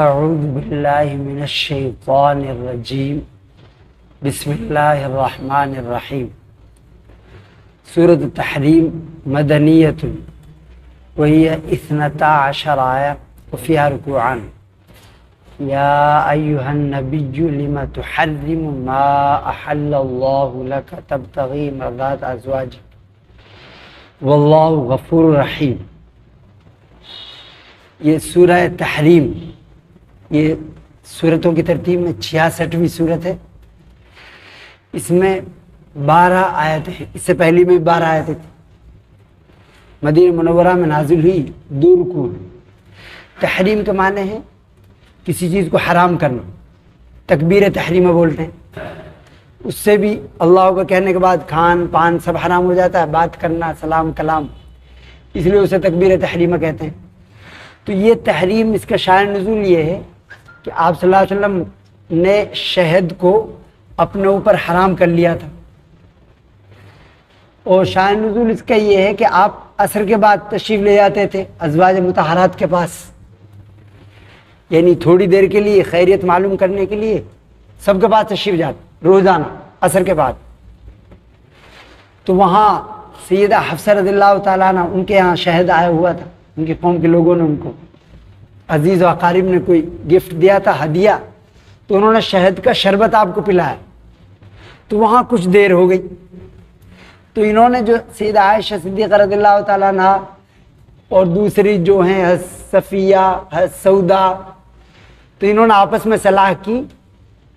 اعوذ باللہ من الشیطان الرجیم بسم اللہ الرحمن الرحیم سورۃ التحریم مدنیۃ وہی 12 آیہ وفیہا رکوعان یا ایہا النبی لم تحرم ما احل اللہ لک تبتغی مرضات ازواجک واللہ غفور رحیم۔ یہ سورہ تحریم یہ سورتوں کی ترتیب میں 66ویں سورت ہے۔ اس میں 12 آیتیں ہیں، اس سے پہلی میں 12 آیتیں تھیں۔ مدینہ منورہ میں نازل ہوئی 2 رکوع۔ تحریم کے معنی ہے کسی چیز کو حرام کرنا، تکبیر تحریمہ بولتے ہیں۔ اس سے بھی اللہ کو کہنے کے بعد کھان پان سب حرام ہو جاتا ہے، بات کرنا، سلام کلام، اس لیے اسے تکبیر تحریمہ کہتے ہیں۔ تو یہ تحریم، اس کا شان نزول یہ ہے کہ آپ صلی اللہ علیہ وسلم نے شہد کو اپنے اوپر حرام کر لیا تھا، اور شان نزول اس کا یہ ہے کہ آپ عصر کے بعد تشریف لے جاتے تھے ازواج مطہرات کے پاس، یعنی تھوڑی دیر کے لیے خیریت معلوم کرنے کے لیے سب کے پاس تشریف جاتے روزانہ عصر کے بعد۔ تو وہاں سیدہ حفصہ رضی اللہ تعالیٰ عنہ ان کے یہاں شہد آیا ہوا تھا، ان کی قوم کے لوگوں نے ان کو عزیز و اقارب نے کوئی گفٹ دیا تھا، ہدیہ، تو انہوں نے شہد کا شربت آپ کو پلایا۔ تو وہاں کچھ دیر ہو گئی، تو انہوں نے جو سیدہ عائشہ صدیقہ رضی اللہ تعالیٰ عنہ اور دوسری جو ہیں صفیہ سودا، تو انہوں نے آپس میں صلاح کی،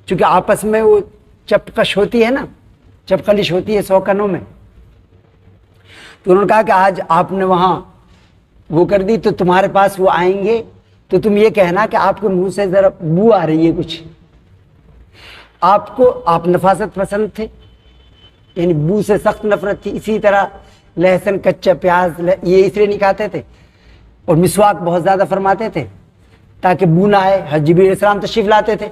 چونکہ آپس میں وہ چپکش ہوتی ہے نا، چپکلش ہوتی ہے 100 کنوں میں، تو انہوں نے کہا کہ آج آپ نے وہاں وہ کر دی تو تمہارے پاس وہ آئیں گے تو تم یہ کہنا کہ آپ کے منہ سے ذرا بو آ رہی ہے کچھ، آپ نفاست پسند تھے، یعنی بو سے سخت نفرت تھی۔ اسی طرح لہسن، کچا پیاز یہ اس لیے نہیں کھاتے تھے، اور مسواک بہت زیادہ فرماتے تھے تاکہ بو نہ آئے۔ جبریل علیہ السلام تشریف لاتے تھے،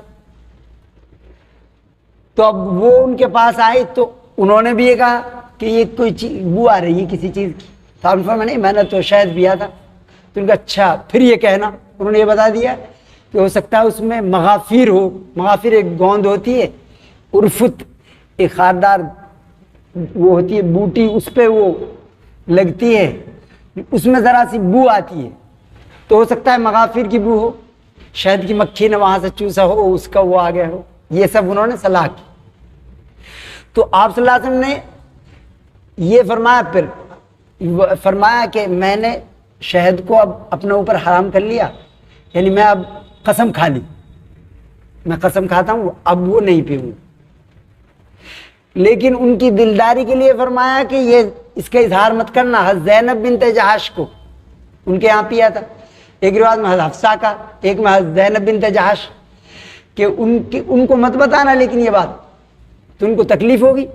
تو اب وہ ان کے پاس آئے تو انہوں نے بھی یہ کہا کہ یہ کوئی چیز بو آ رہی ہے کسی چیز کی، تو آپ نے فرمایا نہیں میں نے تو شہد پیا تھا۔ تو ان کا اچھا پھر یہ کہنا، انہوں نے یہ بتا دیا کہ ہو سکتا ہے اس میں مغافیر ہو۔ مغافیر ایک گوند ہوتی ہے، عرفت ایک خاردار وہ ہوتی ہے بوٹی، اس پہ وہ لگتی ہے، اس میں ذرا سی بو آتی ہے، تو ہو سکتا ہے مغافیر کی بو ہو، شہد کی مکھی نے وہاں سے چوسا ہو، اس کا وہ آ گیا ہو۔ یہ سب انہوں نے صلاح کی۔ تو آپ صلی اللہ علیہ وسلم نے یہ فرمایا، پھر فرمایا کہ میں نے شہد کو اب اپنے اوپر حرام کر لیا، یعنی میں اب قسم کھا لی، میں قسم کھاتا ہوں اب وہ نہیں پیوں گا۔ لیکن ان کی دلداری کے لیے فرمایا کہ یہ اس کا اظہار مت کرنا۔ حضرت زینب بنت جہش کو ان کے یہاں پیا تھا، ایک روایت میں حضرت حفصہ کا، ایک میں حضرت زینب بنت جہش، کہ ان کو مت بتانا لیکن یہ بات، تو ان کو تکلیف ہوگی۔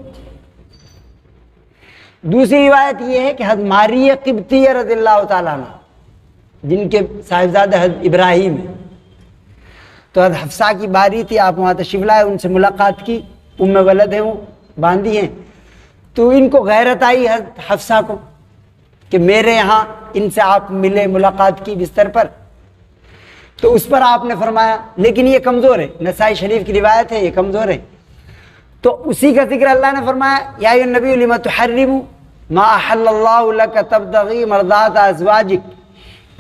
دوسری روایت یہ ہے کہ حضرت ماریہ قبطیہ رضی اللہ تعالیٰ عنہ، جن کے صاحبزادہ حضرت ابراہیم ہیں، تو حضرت حفصہ کی باری تھی، آپ وہاں تشریف لائے، ان سے ملاقات کی، ام ولد ہیں، وہ باندھی ہیں، تو ان کو غیرت آئی حضرت حفصہ کو کہ میرے یہاں ان سے آپ ملے، ملاقات کی بستر پر، تو اس پر آپ نے فرمایا، لیکن یہ کمزور ہے، نسائی شریف کی روایت ہے، یہ کمزور ہے۔ تو اسی کا ذکر اللہ نے فرمایا یا ایھا النبی لم تحرم ما احل اللہ لک تبتغی مرضات ازواجک،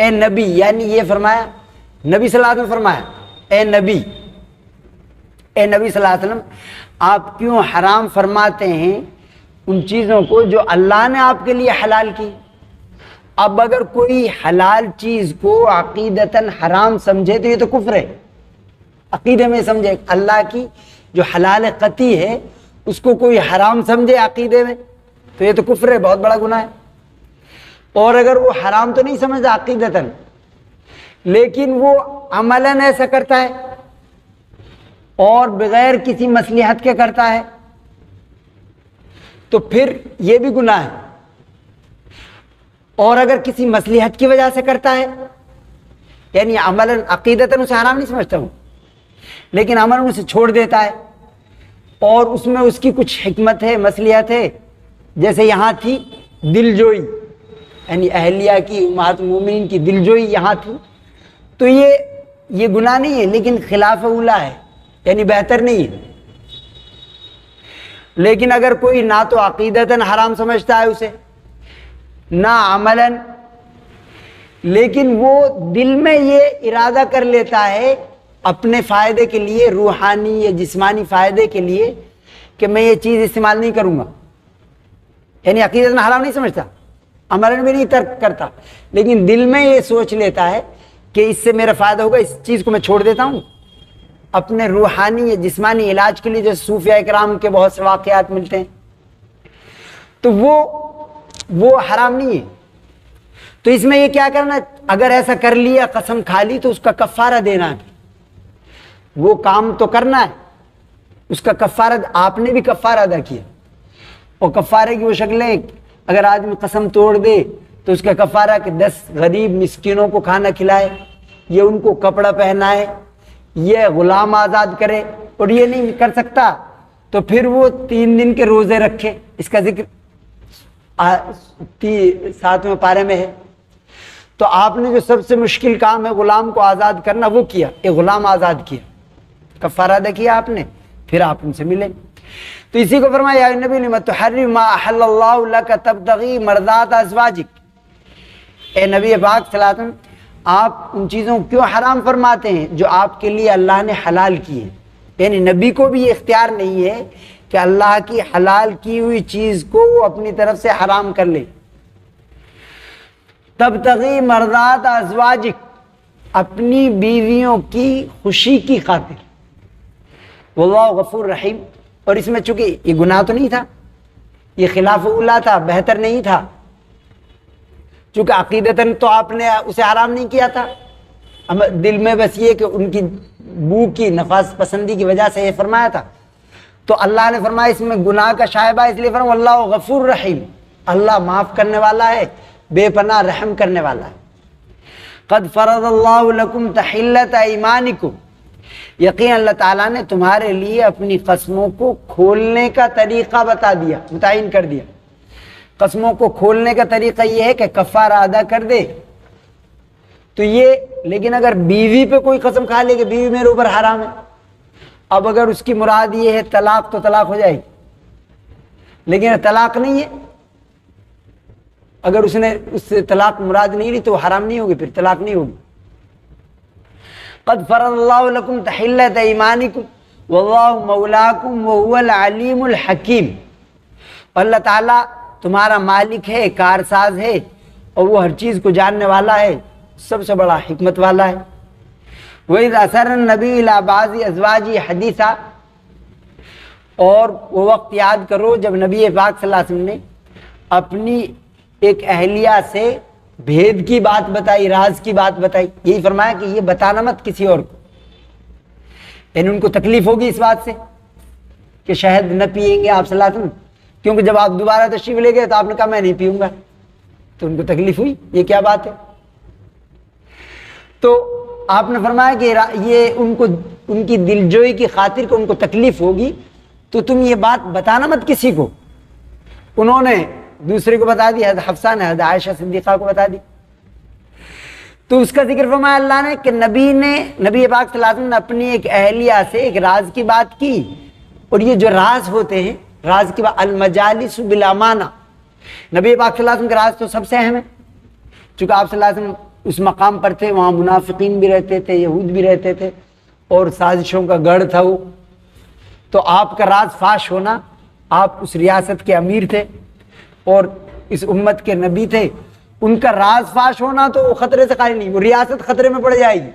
اے نبی، یعنی یہ فرمایا نبی صلی اللہ علیہ وسلم فرمایا اے نبی صلی اللہ علیہ وسلم آپ کیوں حرام فرماتے ہیں ان چیزوں کو جو اللہ نے آپ کے لیے حلال کی۔ اب اگر کوئی حلال چیز کو عقیدتاً حرام سمجھے تو یہ تو کفر ہے، عقیدے میں سمجھے، اللہ کی جو حلال قطعی ہے اس کو کوئی حرام سمجھے عقیدے میں تو یہ تو کفر ہے، بہت بڑا گناہ ہے۔ اور اگر وہ حرام تو نہیں سمجھتا عقیدتاً، لیکن وہ عملاً ایسا کرتا ہے اور بغیر کسی مصلحت کے کرتا ہے تو پھر یہ بھی گناہ ہے۔ اور اگر کسی مصلحت کی وجہ سے کرتا ہے، یعنی عملاً عقیدتاً اسے حرام نہیں سمجھتا ہوں، لیکن عملاً اسے چھوڑ دیتا ہے، اور اس میں اس کی کچھ حکمت ہے، مصلحت ہے، جیسے یہاں تھی دل جوئی، یعنی اہلیہ کی، امہات المومنین کی دل جوئی یہاں تھی، تو یہ یہ گناہ نہیں ہے لیکن خلاف اولا ہے، یعنی بہتر نہیں ہے۔ لیکن اگر کوئی نہ تو عقیدتاً حرام سمجھتا ہے اسے، نہ عملاً، لیکن وہ دل میں یہ ارادہ کر لیتا ہے اپنے فائدے کے لیے، روحانی یا جسمانی فائدے کے لیے، کہ میں یہ چیز استعمال نہیں کروں گا، یعنی عقیدتاً حرام نہیں سمجھتا، عملاً بھی نہیں ترک کرتا، لیکن دل میں یہ سوچ لیتا ہے کہ اس سے میرا فائدہ ہوگا، اس چیز کو میں چھوڑ دیتا ہوں اپنے روحانی یا جسمانی علاج کے لیے، جو صوفیاء کرام کے بہت سے واقعات ملتے ہیں، تو وہ حرام نہیں ہے۔ تو اس میں یہ کیا کرنا، اگر ایسا کر لیا، قسم کھا لی، تو اس کا کفارہ دینا ہے، وہ کام تو کرنا ہے، اس کا کفارہ آپ نے بھی کفارہ ادا کیا، اور کفارے کی وہ شکلیں، اگر آدمی قسم توڑ دے تو اس کا کفارہ کہ 10 غریب مسکینوں کو کھانا کھلائے، یہ ان کو کپڑا پہنائے، یہ غلام آزاد کرے، اور یہ نہیں کر سکتا تو پھر وہ 3 دن کے روزے رکھے، اس کا ذکر 7ویں پارے میں ہے۔ تو آپ نے جو سب سے مشکل کام ہے غلام کو آزاد کرنا، وہ کیا، ایک غلام آزاد کیا، کفارہ ادا کیا آپ نے، پھر آپ ان سے ملیں۔ تو اسی کو فرمایا، یا نبی لما تحرم ما احل اللہ لک تبتغی مرضات ازواجک، اے نبی پاک صلی اللہ علیہ وسلم، آپ ان چیزوں کو کیوں حرام فرماتے ہیں جو آپ کے لیے اللہ نے حلال کی ہے، یعنی نبی کو بھی یہ اختیار نہیں ہے کہ اللہ کی حلال کی ہوئی چیز کو وہ اپنی طرف سے حرام کر لے۔ تبتغی مرضات ازواجک، اپنی بیویوں کی خوشی کی خاطر، واللہ غفور رحیم۔ اور اس میں چونکہ یہ گناہ تو نہیں تھا، یہ خلاف اولا تھا، بہتر نہیں تھا، چونکہ عقیدتاً تو آپ نے اسے حرام نہیں کیا تھا، دل میں بس یہ کہ ان کی بو کی نفاذ پسندی کی وجہ سے یہ فرمایا تھا، تو اللہ نے فرمایا اس میں گناہ کا شائبہ، اس لیے فرمایا اللہ غفور رحیم، اللہ معاف کرنے والا ہے، بے پناہ رحم کرنے والا ہے۔ قد فرض اللہ لکم تحلت ایمانکم، یقین اللہ تعالیٰ نے تمہارے لیے اپنی قسموں کو کھولنے کا طریقہ بتا دیا، متعین کر دیا۔ قسموں کو کھولنے کا طریقہ یہ ہے کہ کفارہ ادا کر دے، تو یہ، لیکن اگر بیوی پہ کوئی قسم کھا لے کہ بیوی میرے اوپر حرام ہے، اب اگر اس کی مراد یہ ہے طلاق، تو طلاق ہو جائے گی، لیکن طلاق نہیں ہے، اگر اس نے اس سے طلاق مراد نہیں لی تو وہ حرام نہیں ہوگی، پھر طلاق نہیں ہوگی۔ قد فرض اللہ لکم تحلت ایمانکم واللہ مولاکم وہو العلیم الحکیم، اللہ تعالیٰ تمہارا مالک ہے، کارساز ہے، اور وہ ہر چیز کو جاننے والا ہے، سب سے بڑا حکمت والا ہے۔ وَإِذْ أَسَرَّ النَّبِيُّ إِلَىٰ بَعْضِ أَزْوَاجِهِ حَدِيثًا، اور وہ وقت یاد کرو جب نبی پاک صلی اللہ علیہ وسلم نے اپنی ایک اہلیہ سے بھید کی بات بتائی، راز کی بات بتائی، یہی فرمایا کہ یہ بتانا مت کسی اور کو، یعنی ان کو تکلیف ہوگی اس بات سے کہ شہد نہ پیئیں گے آپ صلی اللہ علیہ وسلم، کیونکہ جب آپ دوبارہ تشریف لے گئے تو آپ نے کہا میں نہیں پیوں گا، تو ان کو تکلیف ہوئی، یہ کیا بات ہے؟ تو آپ نے فرمایا کہ یہ ان کی دلجوئی کی خاطر کہ ان کو تکلیف ہوگی تو تم یہ بات بتانا مت کسی کو۔ انہوں نے دوسرے کو بتا دی، حضرت حفصہ نے حضرت عائشہ صدیقہ کو بتا دی، تو اس کا ذکر فرمایا اللہ نے کہ نبی پاک صلی اللہ علیہ وسلم نے اپنی ایک اہلیہ سے ایک راز کی بات کی، اور یہ جو راز ہوتے ہیں، راز کی بات، المجالس بالامانہ، نبی پاک صلی اللہ علیہ وسلم کا راز تو سب سے اہم ہے، چونکہ آپ صلی اللہ علیہ وسلم اس مقام پر تھے، وہاں منافقین بھی رہتے تھے، یہود بھی رہتے تھے، اور سازشوں کا گڑھ تھا وہ، تو آپ کا راز فاش ہونا، آپ اس ریاست کے امیر تھے اور اس امت کے نبی تھے، ان کا راز فاش ہونا تو وہ خطرے سے خالی نہیں، وہ ریاست خطرے میں پڑ جائے گی۔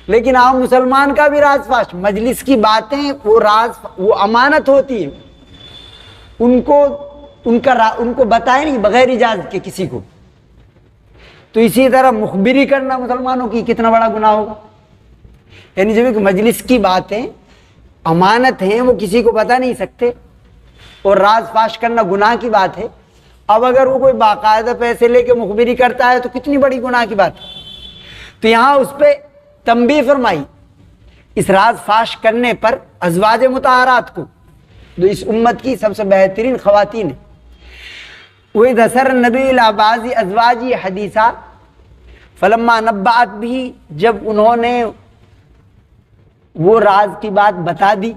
لیکن عام مسلمان کا بھی راز فاش، مجلس کی باتیں وہ راز، وہ امانت ہوتی ہے، ان کو بتائے نہیں بغیر اجازت کے کسی کو، تو اسی طرح مخبری کرنا مسلمانوں کی کتنا بڑا گناہ ہوگا، یعنی جب ایک مجلس کی باتیں امانت ہیں، وہ کسی کو بتا نہیں سکتے، اور راز فاش کرنا گناہ کی بات ہے۔ اب اگر وہ کوئی باقاعدہ پیسے لے کے مخبری کرتا ہے تو کتنی بڑی گناہ کی بات ہے۔ تو یہاں اس پہ تنبیہ فرمائی، اس راز فاش کرنے پر ازواج مطہرات کو، جو اس امت کی سب سے بہترین خواتین ہیں۔ وَإِذْ أَسَرَّ النَّبِيُّ إِلَىٰ بَعْضِ أَزْوَاجِهِ حَدِيثًا فلما نبأت بھی، جب انہوں نے وہ راز کی بات بتا دی،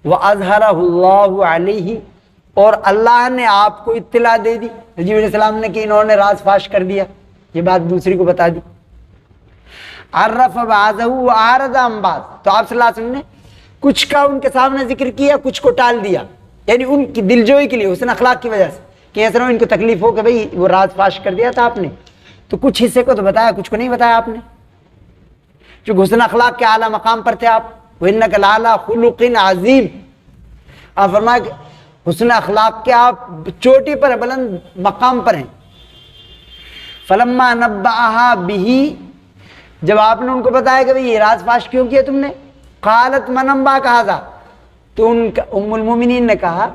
وَأَظْهَرَهُ اللَّهُ عَلَيْهِ، اور اللہ نے آپ کو اطلاع دے دی، جبرائیل علیہ السلام نے کہ انہوں نے راز فاش کر دیا، یہ بات دوسری کو بتا دی، عَرَّفَ بَعْضَهُ وَأَعْرَضَ عَنْ بَعْضٍ، تو آپ صلی اللہ علیہ وسلم نے کچھ کا ان کے سامنے ذکر کیا، کچھ کو ٹال دیا، یعنی ان کی دلجوئی کے لیے، حسن اخلاق کی وجہ سے، کہ ایسا نہ ان کو تکلیف ہو کہ بھئی وہ راز فاش کر دیا تھا آپ نے، تو کچھ حصے کو تو بتایا، کچھ کو نہیں بتایا آپ نے، جو حسن اخلاق کے اعلیٰ مقام پر تھے آپ، وَإِنَّكَ لَعَلَىٰ خُلُقٍ عَظِيمٍ، آپ فرمایا کہ حسن اخلاق کے آپ چوٹی پر بلند مقام پر ہیں۔ فَلَمَّا نَبَّأَهَا بِهِ، جب آپ نے ان کو بتایا کہ یہ راز فاش کیوں کیا تم نے، قالت من انباک ھذا، تو ام المومنین نے کہا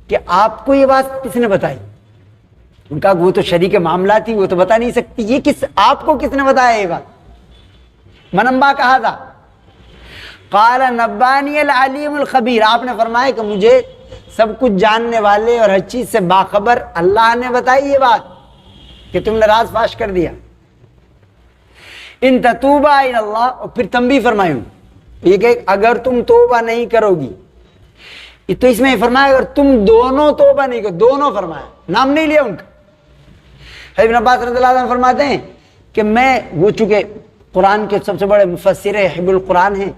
کہ آپ کو یہ بات کس نے بتائی؟ ان کا وہ تو شریک معاملہ تھی، وہ تو بتا نہیں سکتی، یہ کس آپ کو کس نے بتایا یہ بات؟ من انباک ھذا، قال نبانی العلیم الخبیر، آپ نے فرمایا کہ مجھے سب کچھ جاننے والے اور ہر چیز سے باخبر اللہ نے بتائی یہ بات کہ تم نے راز فاش کر دیا۔ ان تتوبا الی اللہ، اور پھر تنبیہ فرمائی ہوں یہ کہ اگر تم توبہ نہیں کرو گی، تو اس میں فرمایا اگر تم دونوں توبہ نہیں کرو، دونوں فرمایا، نام نہیں لیا ان کا۔ ابن عباس رضی اللہ عنہ فرماتے ہیں کہ میں، وہ چونکہ قرآن کے سب سے بڑے مفسر حب القرآن ہیں،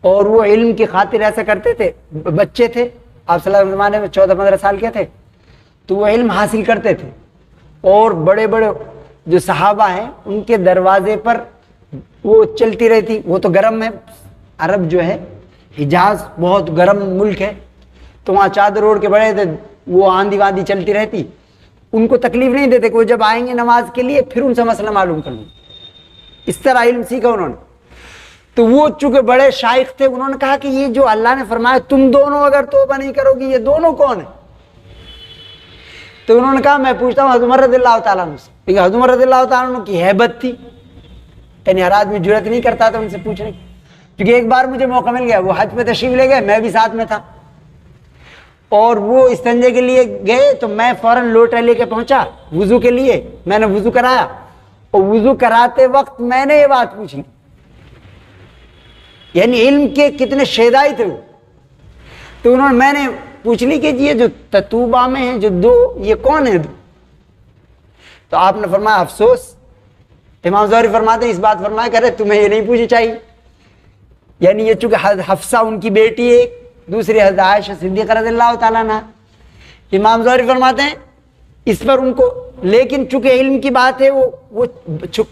اور وہ علم کی خاطر ایسا کرتے تھے، بچے تھے آپ صلی اللہ علیہ وسلم میں 14-15 سال کے تھے، تو وہ علم حاصل کرتے تھے، اور بڑے بڑے جو صحابہ ہیں ان کے دروازے پر وہ چلتی رہتی، وہ تو گرم ہے، عرب جو ہے حجاز بہت گرم ملک ہے، تو وہاں چادر اوڑھ کے بڑے تھے، وہ آندھی واندھی چلتی رہتی، ان کو تکلیف نہیں دیتے کہ وہ جب آئیں گے نماز کے لیے پھر ان سے مسئلہ معلوم کر لوں، اس طرح علم سیکھا انہوں نے۔ تو وہ چونکہ بڑے شائخ تھے، انہوں نے کہا کہ یہ جو اللہ نے فرمایا تم دونوں اگر توبہ نہیں کرو گی، یہ دونوں کون ہیں؟ تو انہوں نے کہا میں پوچھتا ہوں حضرت عمر رضی اللہ تعالیٰ عنہ سے، کیونکہ حضرت عمر رضی اللہ تعالیٰ عنہ کی ہیبت تھی، یعنی ہر آدمی جرأت نہیں کرتا تھا ان سے پوچھنے کی، کیونکہ ایک بار مجھے موقع مل گیا، وہ حج پہ تشریف لے گئے، میں بھی ساتھ میں تھا، اور وہ استنجے کے لیے گئے تو میں فوراً لوٹا لے کے پہنچا وضو کے لیے، میں نے وضو کرایا، اور وضو کراتے وقت میں نے یہ بات پوچھی، یعنی علم کے کتنے شیدائی تھے وہ، تو انہوں نے، میں نے پوچھ لی کہ یہ جو تتوبہ میں ہیں جو دو، یہ کون ہیں دو؟ تو آپ نے فرمایا افسوس، امام زہری فرماتے ہیں اس بات فرمایا کہ ارے تمہیں یہ نہیں پوچھنی چاہیے، یعنی یہ چونکہ حفصہ ان کی بیٹی ہے، دوسری حضرت عائشہ صدیقہ رضی اللہ تعالیٰ عنہ، امام زہری فرماتے ہیں اس پر ان کو، لیکن چونکہ علم کی بات ہے وہ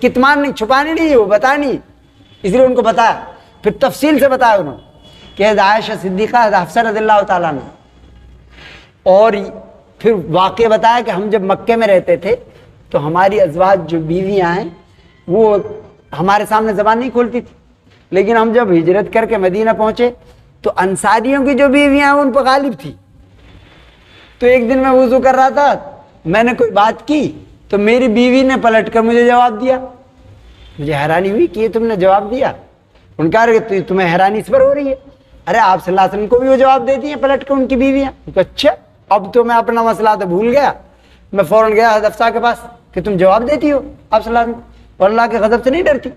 کتمان نہیں، چھپانی نہیں ہے، وہ بتانی، اس لیے ان کو بتایا، پھر تفصیل سے بتایا انہوں نے کہ حضرت عائشہ صدیقہ حضرت حفصہ رضی اللہ تعالیٰ عنہ، اور پھر واقعہ بتایا کہ ہم جب مکے میں رہتے تھے تو ہماری ازواج جو بیویاں ہیں وہ ہمارے سامنے زبان نہیں کھولتی تھی، لیکن ہم جب ہجرت کر کے مدینہ پہنچے تو انصاریوں کی جو بیویاں ہیں ان پر غالب تھی، تو ایک دن میں وضو کر رہا تھا، میں نے کوئی بات کی تو میری بیوی نے پلٹ کر مجھے جواب دیا، مجھے حیرانی ہوئی کہ یہ تم نے جواب دیا، ان کا کہ تمہیں حیرانی اس پر ہو رہی ہے، ارے آپ صلی اللہ علیہ وسلم کو بھی وہ جواب دیتی ہیں پلٹ کر ان کی بیویاں، اچھا اب تو میں اپنا مسئلہ تو بھول گیا، میں فوراً گیا حضرت حفصہ کے پاس کہ تم جواب دیتی ہو آپ صلی اللہ علیہ وسلم، اور اللہ کے غضب سے نہیں ڈرتی،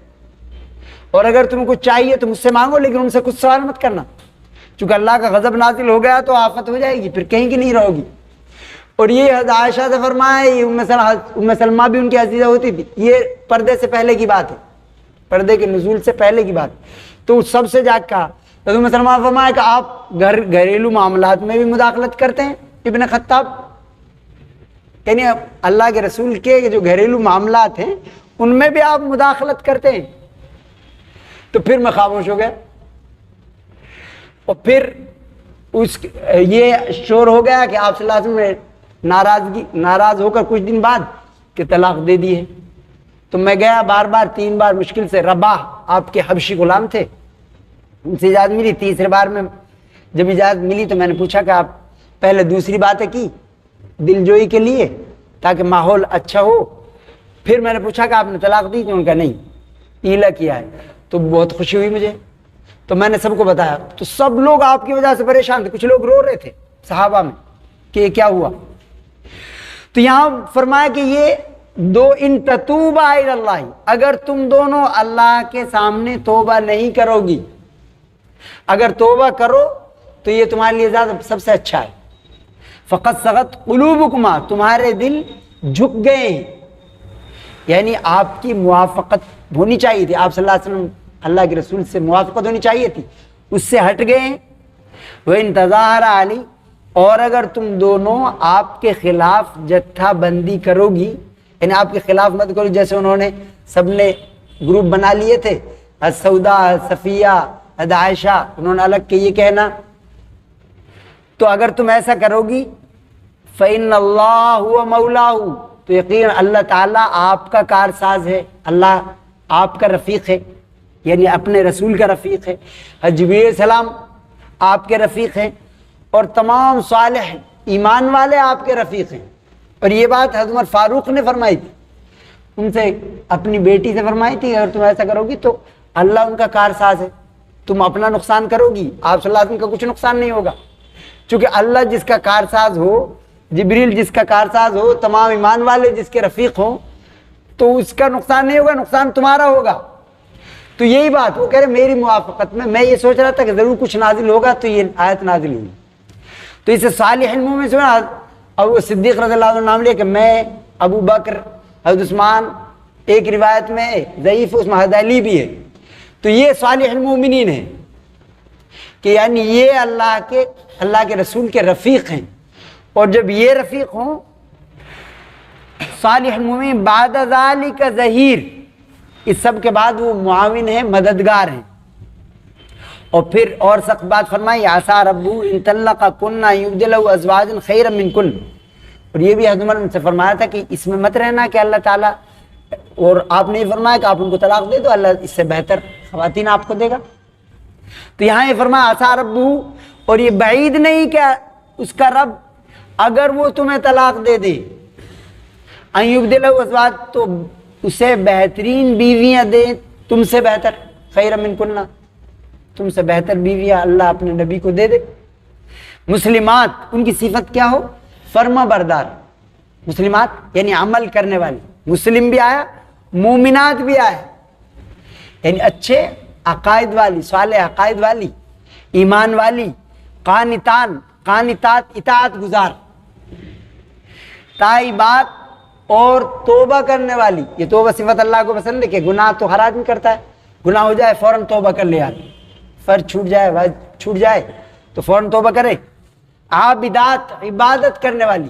اور اگر تمہیں کچھ چاہیے تو مجھ سے مانگو، لیکن ان سے کچھ سوال مت کرنا، چونکہ اللہ کا غضب نازل ہو گیا تو آفت ہو جائے گی، پھر کہیں کی نہیں رہو گی۔ اور یہ حضرت عائشہ سے فرمایا، یہ ام سلمہ بھی ان کی عزیزہ ہوتی تھی، یہ پردے سے پہلے کی بات ہے، پردے کے نزول سے پہلے کی بات، تو سب سے جا کہا تو ام سلمہ فرمایا کہ آپ گھریلو معاملات میں بھی مداخلت کرتے ہیں ابن خطاب، یعنی اللہ کے رسول کے جو گھریلو معاملات ہیں ان میں بھی آپ مداخلت کرتے ہیں، تو پھر میں خاموش ہو گیا، اور پھر یہ شور ہو گیا کہ آپ صلی اللہ علیہ وسلم نے ناراض ہو کر کچھ دن بعد کہ طلاق دے دی ہے، تو میں گیا بار بار 3 بار مشکل سے، رباح آپ کے حبشی غلام تھے، ان سے اجازت ملی، تیسرے بار میں جب اجازت ملی تو میں نے پوچھا کہ آپ پہلے دوسری باتیں کی دل جوئی کے لیے تاکہ ماحول اچھا ہو، پھر میں نے پوچھا کہ آپ نے طلاق دی، تو ان کا نہیں، ایلا کیا ہے، تو بہت خوشی ہوئی مجھے، تو میں نے سب کو بتایا، تو سب لوگ آپ کی وجہ سے پریشان تھے، کچھ لوگ رو رہے تھے صحابہ میں کہ یہ کیا ہوا۔ تو یہاں فرمایا کہ یہ دو ان تتوبا الی اللہ، اگر تم دونوں اللہ کے سامنے توبہ نہیں کرو گی، اگر توبہ کرو تو یہ تمہارے لیے زیادہ سب سے اچھا ہے۔ فقط صغت قلوبکما، تمہارے دل جھک گئے ہیں، یعنی آپ کی موافقت ہونی چاہیے تھی، آپ صلی اللہ علیہ وسلم اللہ کے رسول سے موافقت ہونی چاہیے تھی، اس سے ہٹ گئے ہیں۔ وَإِن تَظَاهَرَ عَلَيْهِ، اور اگر تم دونوں آپ کے خلاف جتھا بندی کرو گی، یعنی آپ کے خلاف مت کرو، جیسے انہوں نے سب نے گروپ بنا لیے تھے، سودا، صفیہ، عائشہ، انہوں نے الگ کے یہ کہنا، تو اگر تم ایسا کرو گی فَإِنَّ اللَّهُ هُوَ مَوْلَاهُ، تو یقین اللہ تعالیٰ آپ کا کارساز ہے، اللہ آپ کا رفیق ہے، یعنی اپنے رسول کا رفیق ہے، جبریل علیہ السلام آپ کے رفیق ہیں، اور تمام صالح ایمان والے آپ کے رفیق ہیں۔ اور یہ بات حضرت عمر فاروق نے فرمائی تھی، ان سے اپنی بیٹی سے فرمائی تھی، اگر تم ایسا کرو گی تو اللہ ان کا کارساز ہے، تم اپنا نقصان کرو گی، آپ صلی اللہ علیہ وسلم کا کچھ نقصان نہیں ہوگا، چونکہ اللہ جس کا کارساز ہو، جبریل جس کا کارساز ہو، تمام ایمان والے جس کے رفیق ہوں، تو اس کا نقصان نہیں ہوگا، نقصان تمہارا ہوگا۔ تو یہی بات وہ کہہ رہے میری موافقت میں یہ سوچ رہا تھا کہ ضرور کچھ نازل ہوگا، تو یہ آیت نازل ہوئی۔ تو اسے صالح المومن سے ابو صدیق رضی اللہ عنہ نام لیا کہ میں، ابو بکر، حضرت عثمان، ایک روایت میں ضعیف اس میں حضرت علی بھی ہے، تو یہ صالح المومنین ہیں کہ یعنی یہ اللہ کے رسول کے رفیق ہیں، اور جب یہ رفیق ہوں صالح المومنین بعد ذالک ظہیر، اس سب کے بعد وہ معاون ہیں، مددگار ہیں۔ اور پھر اور سخت بات فرمائی، عسیٰ ربہ ان طلقکن یبدلہ ازواجا خیرا منکن، اور یہ بھی حضرت عمر سے فرمایا تھا کہ اس میں مت رہنا کہ اللہ تعالیٰ، اور آپ نے یہ فرمایا کہ آپ ان کو طلاق دے دو، اللہ اس سے بہتر خواتین آپ کو دے گا۔ تو یہاں یہ فرمایا عسیٰ ربہ، اور یہ بعید نہیں کہ اس کا رب اگر وہ تمہیں طلاق دے دے، ان یبدلہ ازواج، تو اسے بہترین بیویاں دے تم سے بہتر، خیر منکن، تم سے بہتر بیویاں اللہ اپنے نبی کو دے دے۔ مسلمات، ان کی صفت کیا ہو؟ فرما بردار مسلمات، یعنی عمل کرنے والی، مسلم بھی آیا، مومنات بھی آیا، یعنی اچھے عقائد والی، صالح عقائد والی، ایمان والی، قانتان، قانتات، اطاعت گزار، تائبات، اور توبہ کرنے والی۔ یہ توبہ صفت اللہ کو پسند ہے کہ گناہ تو ہر آدمی کرتا ہے، گناہ ہو جائے فوراً توبہ کر لے آدمی، فرض چھوٹ جائے، واجب چھوٹ جائے تو فوراً توبہ کرے۔ عابدات، عبادت کرنے والی،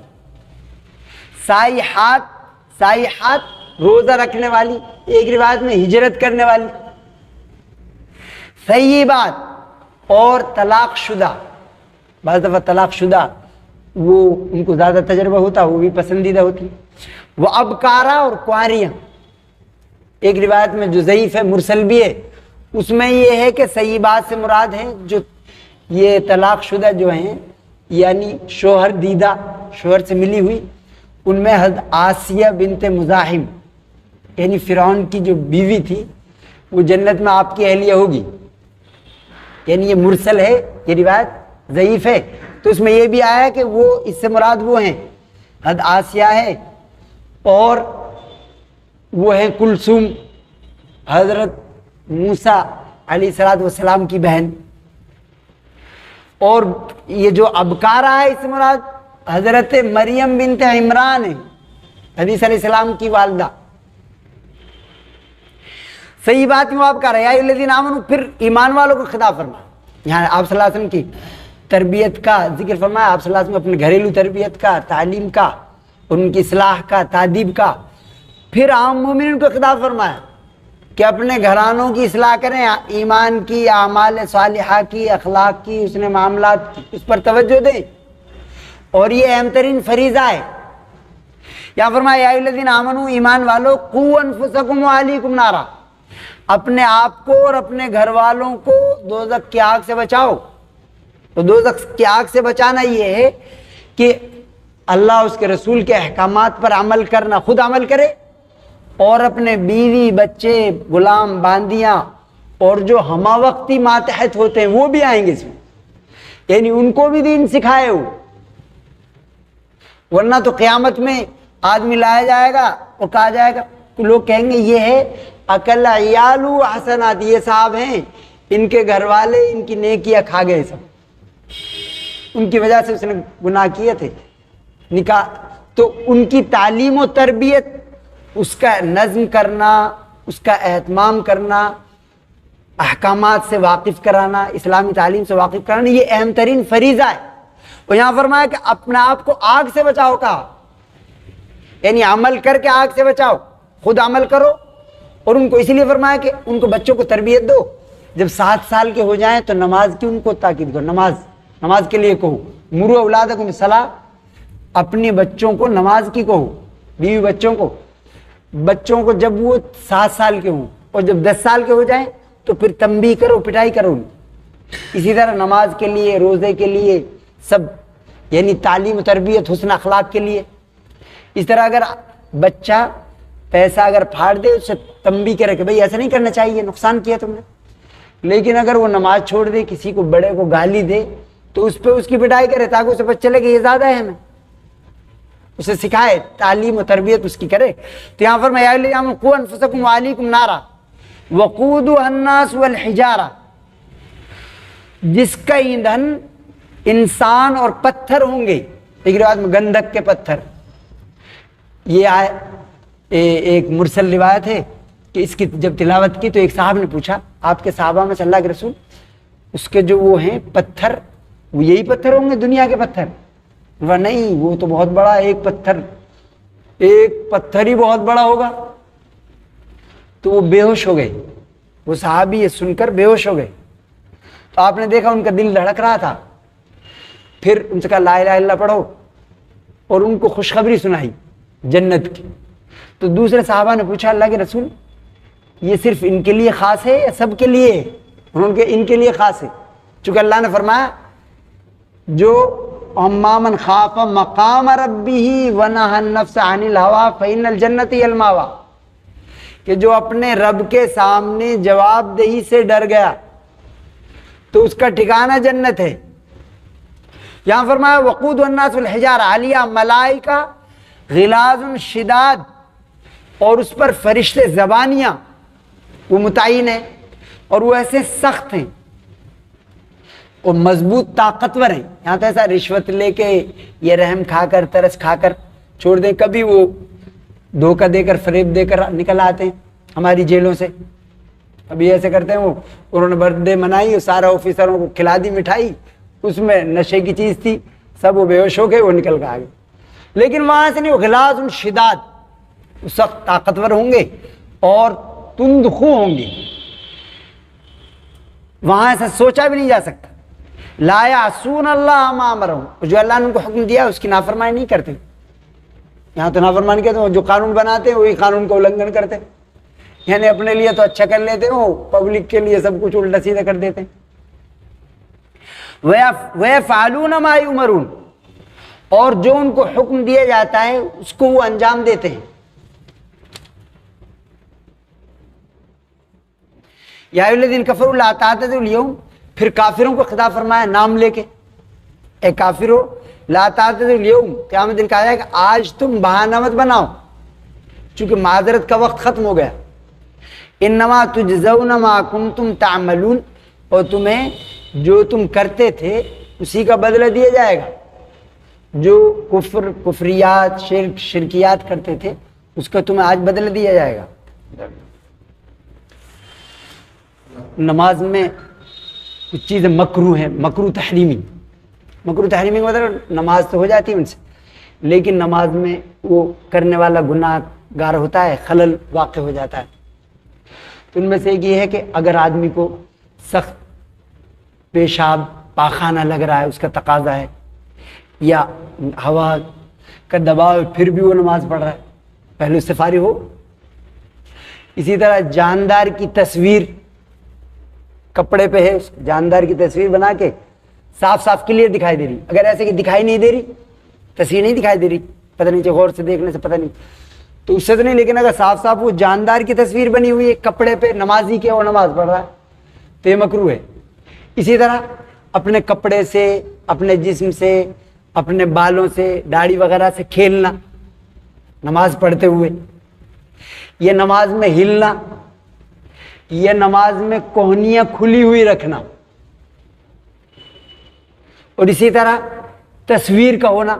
سائحات، سائحات روزہ رکھنے والی، ایک روایت میں ہجرت کرنے والی، ثیبات، اور طلاق شدہ، بعض دفعہ طلاق شدہ وہ ان کو زیادہ تجربہ ہوتا، وہ بھی پسندیدہ ہوتی۔ وہ ابکارا، اور کنواریاں، ایک روایت میں جو ضعیف ہے، مرسل بھی ہے، اس میں یہ ہے کہ سیبات سے مراد ہیں جو یہ طلاق شدہ جو ہیں، یعنی شوہر دیدہ، شوہر سے ملی ہوئی، ان میں حضرت آسیہ بنت مزاحم، یعنی فرعون کی جو بیوی تھی، وہ جنت میں آپ کی اہلیہ ہوگی، یعنی یہ مرسل ہے، یہ روایت ضعیف ہے۔ تو اس میں یہ بھی آیا کہ وہ اس سے مراد وہ ہیں، حضرت آسیہ ہے، اور وہ ہیں کلثوم، حضرت موسیٰ علیہ السلام کی بہن۔ اور یہ جو ابکارہ ہے، اس سے مراد حضرت مریم بنت عمران ہے، حدیث علیہ السلام کی والدہ۔ صحیح بات میں آپ کا رہا الذین آمنوا، پھر ایمان والوں کو خطاب فرما، یہاں آپ صلی اللہ علیہ وسلم کی تربیت کا ذکر فرمایا، آپ صلی اللہ علیہ وسلم اپنے گھریلو تربیت کا، تعلیم کا، ان کی اصلاح کا، تادیب کا۔ پھر عام مومنین کو خطاب فرمایا کہ اپنے گھرانوں کی اصلاح کریں، ایمان کی، اعمال صالحہ کی، اخلاق کی، اس نے معاملات کی، اس پر توجہ دیں، اور یہ اہم ترین فریضہ ہے۔ یہاں فرمایا یا ایھا الذین آمنوا، ایمان والو، قوا انفسکم واہلیکم نارا، اپنے آپ کو اور اپنے گھر والوں کو دوزخ کی آگ سے بچاؤ۔ تو دوزخ کی آگ سے بچانا یہ ہے کہ اللہ اس کے رسول کے احکامات پر عمل کرنا، خود عمل کرے، اور اپنے بیوی، بچے، غلام، باندیاں، اور جو ہمہ وقتی ماتحت ہوتے ہیں وہ بھی آئیں گے اس میں، یعنی ان کو بھی دین سکھائے ہو، ورنہ تو قیامت میں آدمی لایا جائے گا اور کہا جائے گا لوگ کہیں گے یہ ہے اکل عیال حسنات، یہ صاحب ہیں ان کے گھر والے ان کی نیکیاں کھا گئے، سب ان کی وجہ سے اس نے گناہ کیے تھے نکاح. تو ان کی تعلیم و تربیت، اس کا نظم کرنا، اس کا اہتمام کرنا، احکامات سے واقف کرانا، اسلامی تعلیم سے واقف کرانا، یہ اہم ترین فریضہ ہے. اور یہاں فرمایا کہ اپنے آپ کو آگ سے بچاؤ، کہا یعنی عمل کر کے آگ سے بچاؤ، خود عمل کرو. اور ان کو اسی لیے فرمایا کہ ان کو بچوں کو تربیت دو، جب 7 سال کے ہو جائیں تو نماز کی ان کو تاکید کرو، نماز کے لیے کہو. مروا اولادکم بالصلاۃ، اپنے بچوں کو نماز کی کہو، بیوی بچوں کو جب وہ 7 سال کے ہوں اور جب 10 سال کے ہو جائیں تو پھر تنبیہ کرو، پٹائی کرو. اسی طرح نماز کے لیے، روزے کے لیے، سب یعنی تعلیم و تربیت، حسن اخلاق کے لیے. اس طرح اگر بچہ پیسہ اگر پھاڑ دے، اس سے تنبیہ کرے کہ بھئی ایسا نہیں کرنا چاہیے، نقصان کیا تم نے. لیکن اگر وہ نماز چھوڑ دے، کسی کو بڑے کو گالی دے، تو اس پہ اس کی پٹائی کرے تاکہ اسے پتہ چلے کہ یہ زیادہ اہم ہے، اسے سکھائے، تعلیم و تربیت اس کی کرے. تو یہاں فرمایا یا الذین آمنوا قوا انفسکم وعلیکم نارا وقودها الناس والحجارہ، جس کا ایندھن انسان اور پتھر ہوں گے. ایک روایت میں گندھک کے پتھر. یہ ایک مرسل روایت ہے کہ اس کی جب تلاوت کی تو ایک صاحب نے پوچھا آپ کے صحابہ میں سے اللہ کے رسول، اس کے جو وہ ہیں پتھر، وہ یہی پتھر ہوں گے دنیا کے پتھر؟ وہ نہیں، وہ تو بہت بڑا، ایک پتھر ہی بہت بڑا ہوگا. تو وہ بے ہوش ہو گئے، وہ صحابی یہ سن کر بے ہوش ہو گئے. تو آپ نے دیکھا ان کا دل دھڑک رہا تھا. پھر ان سے کہا لا الہ الا اللہ پڑھو، اور ان کو خوشخبری سنائی جنت کی. تو دوسرے صحابہ نے پوچھا اللہ کے رسول یہ صرف ان کے لیے خاص ہے یا سب کے لیے ہے؟ انہوں نے ان کے لیے خاص ہے، چونکہ اللہ نے فرمایا جو اما من خاف مقام ربہ ونہى النفس عن الہوى فإن الجنۃ ہی المأوى، کہ جو اپنے رب کے سامنے جواب دہی سے ڈر گیا تو اس کا ٹھکانہ جنت ہے. یہاں فرمایا وقودها الناس والحجارہ، علیہ ملائکہ غلاظ شداد، اور اس پر فرشتے زبانیاں، وہ متعین ہیں اور وہ ایسے سخت ہیں اور مضبوط طاقتور ہیں. یہاں تو ایسا رشوت لے کے یہ رحم کھا کر ترس کھا کر چھوڑ دیں، کبھی وہ دھوکہ دے کر فریب دے کر نکل آتے ہیں ہماری جیلوں سے. ابھی ایسے کرتے ہیں، وہ انہوں نے برتھ ڈے منائی اور سارا آفیسروں کو کھلا دی مٹھائی، اس میں نشے کی چیز تھی، سب وہ بے ہوش ہو گئے، وہ نکل کے آ گئے. لیکن وہاں سے نہیں، وہ غلاظ شداد، سخت طاقتور ہوں گے اور تند خو ہوں گے. وہاں ایسا سوچا بھی نہیں جا سکتا. لا یعصون اللہ ما امرہم، جو اللہ نے ان کو حکم دیا اس کی نافرمانی نہیں کرتے. یہاں تو نافرمانی کہتے ہیں جو قانون بناتے ہیں وہی قانون کا النگھن کرتے ہیں، یعنی اپنے لیے تو اچھا کر لیتے ہیں، وہ پبلک کے لیے سب کچھ الٹا سیدھا کر دیتے ہیں. وَيَفْعَلُونَ مَا يُؤْمَرُونَ، اور جو ان کو حکم دیا جاتا ہے اس کو وہ انجام دیتے ہیں. یا ایھا الذین کفروا لا تعتذروا اليوم، پھر کافروں کو خطاب فرمایا نام لے کے، اے کافرو لا تعتذروا اليوم، قیامت دن کہا جائے کہ آج تم بہانہ مت بناؤ، چونکہ معذرت کا وقت ختم ہو گیا. انما تجزون ما کنتم تعملون، اور تمہیں جو تم کرتے تھے اسی کا بدلہ دیا جائے گا. جو کفریات، شرکیات کرتے تھے اس کا تمہیں آج بدلہ دیا جائے گا. نماز میں کچھ چیزیں مکروہ ہیں، مکروہ تحریمی کا مطلب نماز تو ہو جاتی ہے ان سے، لیکن نماز میں وہ کرنے والا گناہ گار ہوتا ہے، خلل واقع ہو جاتا ہے. تو ان میں سے ایک یہ ہے کہ اگر آدمی کو سخت پیشاب پاخانہ لگ رہا ہے، اس کا تقاضا ہے، یا ہوا کا دباؤ ہے پھر بھی وہ نماز پڑھ رہا ہے، پہلے اس سے فارغ ہو. اسی طرح جاندار کی تصویر کپڑے پہ ہے، اس جاندار کی تصویر بنا کے صاف صاف کلیئر دکھائی دے رہی، اگر ایسے کہ دکھائی نہیں دے رہی، تصویر نہیں دکھائی دے رہی، پتہ نہیں غور سے دیکھنے سے پتہ نہیں، تو اس سے تو نہیں، لیکن اگر صاف صاف وہ جاندار کی تصویر بنی ہوئی ہے کپڑے پہ، نمازی کے وہ نماز پڑھ رہا ہے تو یہ مکروہ ہے. اسی طرح اپنے کپڑے سے، اپنے جسم سے، اپنے بالوں سے، داڑھی وغیرہ سے کھیلنا نماز پڑھتے ہوئے، یہ نماز میں ہلنا، یہ نماز میں کوہنیاں کھلی ہوئی رکھنا، اور اسی طرح تصویر کا ہونا،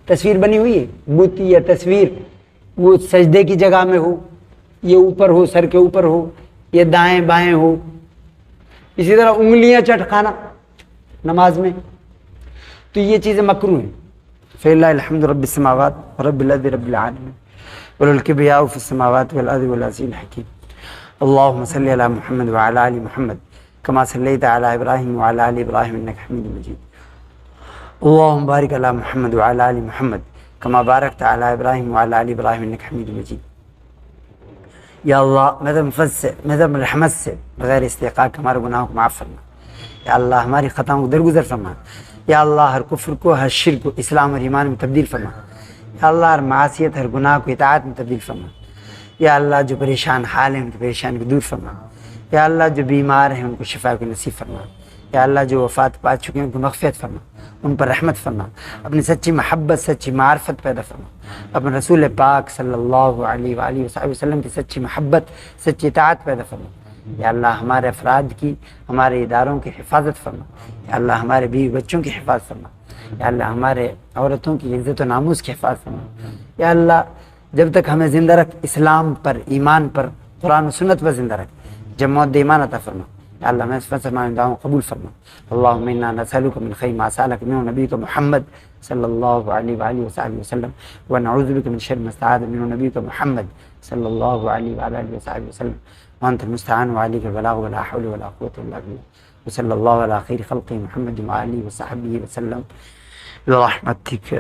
تصویر بنی ہوئی ہے بت یا تصویر، وہ سجدے کی جگہ میں ہو، یہ اوپر ہو، سر کے اوپر ہو، یہ دائیں بائیں ہو، اسی طرح انگلیاں چٹکانا نماز میں، تو یہ چیزیں مکروہ ہیں۔ فللہ الحمد رب السماوات رب الارض رب العالمین وله الكبریاء فی السماوات والارض والعزیز الحکیم۔ اللهم صل علی محمد وعلى آل محمد كما صليت على ابراہیم وعلى آل ابراہیم انك حمید مجید۔ اللهم بارک علی محمد وعلى آل محمد كما بارکت على ابراہیم وعلى آل ابراہیم انك حمید مجید۔ یا اللہ مدد رحمت سے بغیر استحقاق ہمارے گناہوں کو معاف فرما، یا اللہ ہماری خطاؤں کو درگزر فرما، یا اللہ ہر کفر کو، ہر شرک کو اسلام اور ایمان میں تبدیل فرما، یا اللہ ہر معصیت، ہر گناہ کو اطاعت میں تبدیل فرما، یا اللہ جو پریشان حال ہیں ان کی پریشانی کو دور فرما، یا اللہ جو بیمار ہیں ان کو شفا کو نصیب فرما، یا اللہ جو وفات پا چکے ہیں ان کو مغفرت فرما، ان پر رحمت فرما، اپنی سچی محبت، سچی معرفت پیدا فرما، اپنے رسول پاک صلی اللہ علیہ وآلہ وسلم کی سچی محبت، سچی اطاعت پیدا فرما، یا اللہ ہمارے افراد کی، ہمارے اداروں کی حفاظت فرما، یا اللہ ہمارے بیوی بچوں کی حفاظت فرما، یا اللہ ہمارے عورتوں کی عزت و ناموس کی حفاظت فرما، یا اللہ جب تک ہمیں زندہ رکھ اسلام پر، ایمان پر، قرآن و سنت پر زندہ رکھ، جب موت دے ایمان عطا فرما، یا اللہ میں اس ہماری دعاؤں قبول فرما۔ اللہم انا نسألک من خیر ما سألک منہ نبیک محمد صلی اللہ علیہ وآلہ وصحبہ وسلم، ونعوذ بک من شر ما استعاذ منہ نبیک محمد صلی اللہ علیہ وآلہ وصحبہ وسلم، وانت المستعان وعلیک البلاغ ولا حول ولا قوة الا باللہ، وصلی اللہ علی خیر خلق محمد وآلہ وصحبہ وسلم برحمتک۔